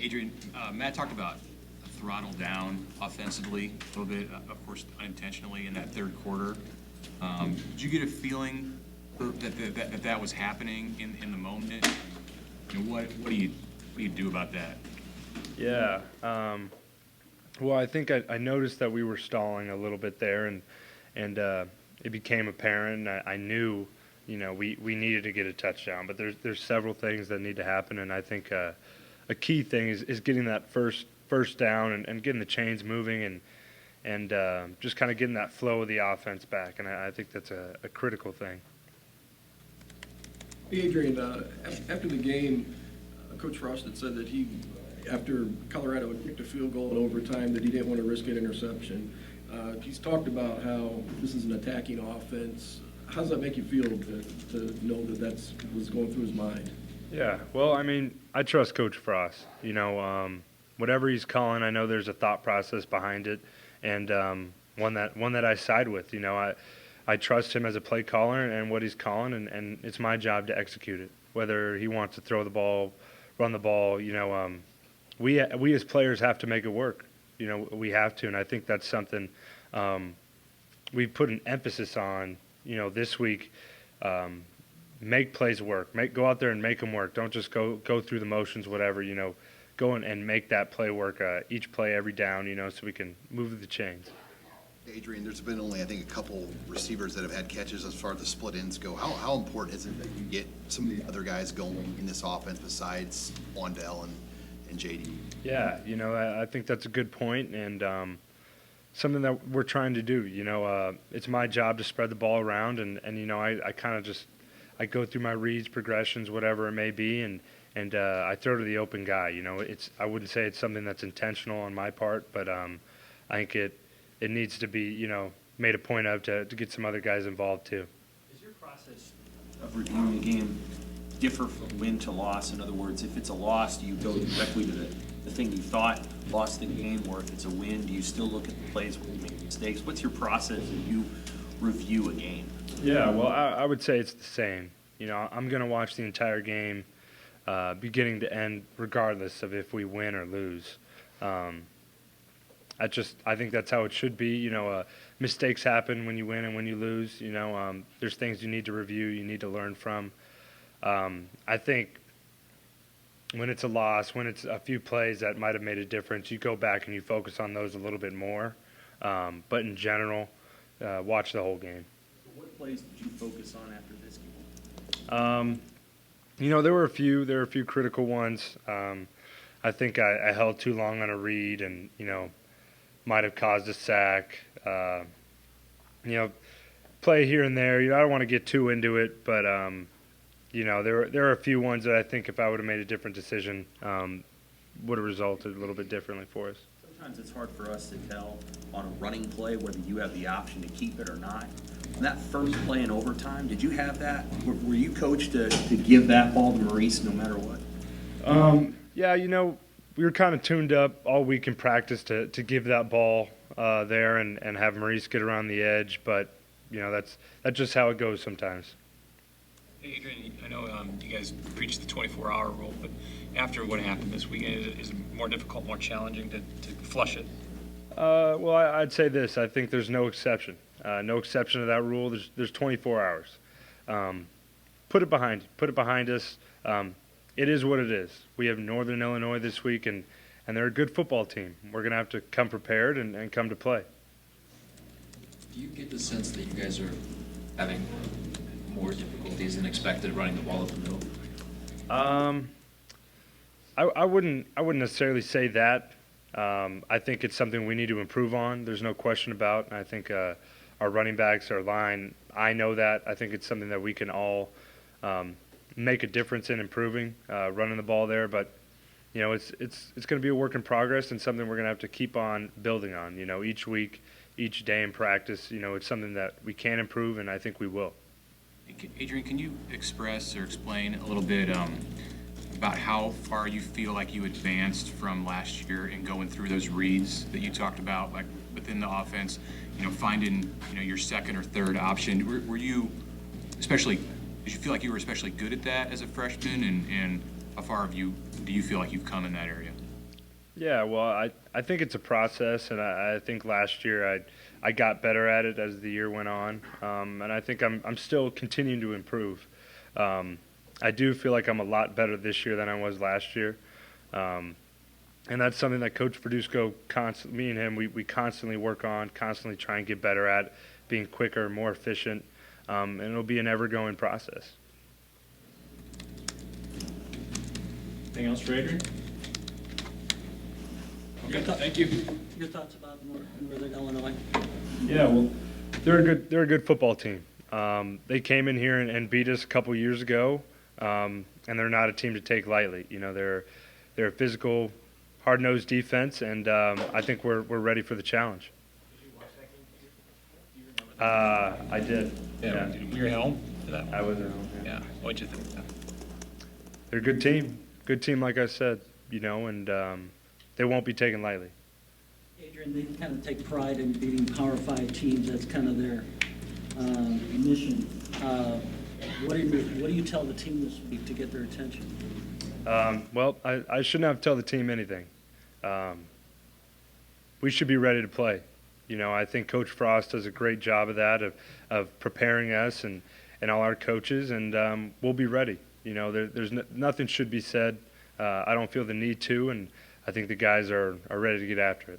Adrian, Matt talked about throttle down offensively a little bit, of course unintentionally in that third quarter. Did you get a feeling that was happening in the moment? What do you do about that? Yeah. Well, I think I noticed that we were stalling a little bit there, and it became apparent. I knew, we needed to get a touchdown, but there's several things that need to happen, and I think a key thing is getting that first down and getting the chains moving and just kind of getting that flow of the offense back, and I think that's a critical thing. Adrian, after the game, Coach Frost had said that after Colorado had kicked a field goal in overtime, that he didn't want to risk an interception. He's talked about how this is an attacking offense. How does that make you feel to know that was going through his mind? Yeah, well, I mean, I trust Coach Frost. Whatever he's calling, I know there's a thought process behind it, and one that I side with. I trust him as a play caller and what he's calling, and it's my job to execute it. Whether he wants to throw the ball, run the ball, we as players have to make it work. We have to, and I think that's something we put an emphasis on. This week, make plays work. Go out there and make them work. Don't just go through the motions, whatever. Go and make that play work. Each play, every down. So we can move the chains. Adrian, there's been only, I think, a couple receivers that have had catches as far as the split ends go. How important is it that you get some of the other guys going in this offense besides Wandell and JD? Yeah, I think that's a good point, and something that we're trying to do. It's my job to spread the ball around, and I kind of just go through my reads, progressions, whatever it may be, and I throw to the open guy. I wouldn't say it's something that's intentional on my part, but I think it needs to be, made a point of to get some other guys involved too. Is your process of reviewing a game differ from win to loss? In other words, if it's a loss, do you go directly to the thing you thought lost the game, or if it's a win, do you still look at the plays where you make mistakes? What's your process as you review a game? Yeah, well, I would say it's the same. I'm going to watch the entire game beginning to end regardless of if we win or lose. I think that's how it should be. Mistakes happen when you win and when you lose. There's things you need to review, you need to learn from. I think when it's a loss, when it's a few plays that might have made a difference, you go back and you focus on those a little bit more. But in general, watch the whole game. So what plays did you focus on after this game? There were a few critical ones. I think I held too long on a read and, might have caused a sack. Play here and there. I don't want to get too into it, but there are a few ones that I think if I would have made a different decision, would have resulted a little bit differently for us. Sometimes it's hard for us to tell on a running play whether you have the option to keep it or not. On that first play in overtime, did you have that? Were you coached to give that ball to Maurice no matter what? Yeah, we were kind of tuned up all week in practice to give that ball there and have Maurice get around the edge, but that's just how it goes sometimes. Hey, Adrian, I know you guys preach the 24-hour rule, but after what happened this weekend, is it more difficult, more challenging to flush it? Well, I'd say this. I think there's no exception. No exception to that rule. There's 24 hours. Put it behind us. It is what it is. We have Northern Illinois this week, and they're a good football team. We're going to have to come prepared and come to play. Do you get the sense that you guys are having more difficulties than expected running the ball up the middle? I wouldn't necessarily say that. I think it's something we need to improve on. There's no question about. And I think our running backs, our line, I know that. I think it's something that we can all make a difference in improving, running the ball there. But it's going to be a work in progress and something we're going to have to keep on building on. Each week, each day in practice. It's something that we can improve, and I think we will. Adrian, can you express or explain a little bit about how far you feel like you advanced from last year in going through those reads that you talked about, like within the offense, finding your second or third option? Were you especially? Did you feel like you were especially good at that as a freshman, and how far do you feel like you've come in that area? Yeah, well, I think it's a process, and I think last year I got better at it as the year went on, and I think I'm still continuing to improve. I do feel like I'm a lot better this year than I was last year, and that's something that Coach Verduzco, me and him, we constantly work on, constantly try and get better at, being quicker, more efficient, and it'll be an ever-going process. Anything else for Adrian? Okay, thank you. Your thoughts about Northern Illinois? Yeah, well, they're a good football team. They came in here and beat us a couple years ago, and they're not a team to take lightly. You know, they're a physical, hard-nosed defense, and I think we're ready for the challenge. I did. Yeah, were you at home for that? I was at home. Yeah, what'd you think? They're a good team. Good team, like I said, you know, and they won't be taken lightly. Adrian, they kind of take pride in beating Power 5 teams. That's kind of their mission. What do you tell the team this week to get their attention? Well, I shouldn't have to tell the team anything. We should be ready to play. You know, I think Coach Frost does a great job of that, of preparing us and all our coaches, and we'll be ready. You know, there's nothing should be said. I don't feel the need to, and I think the guys are ready to get after it.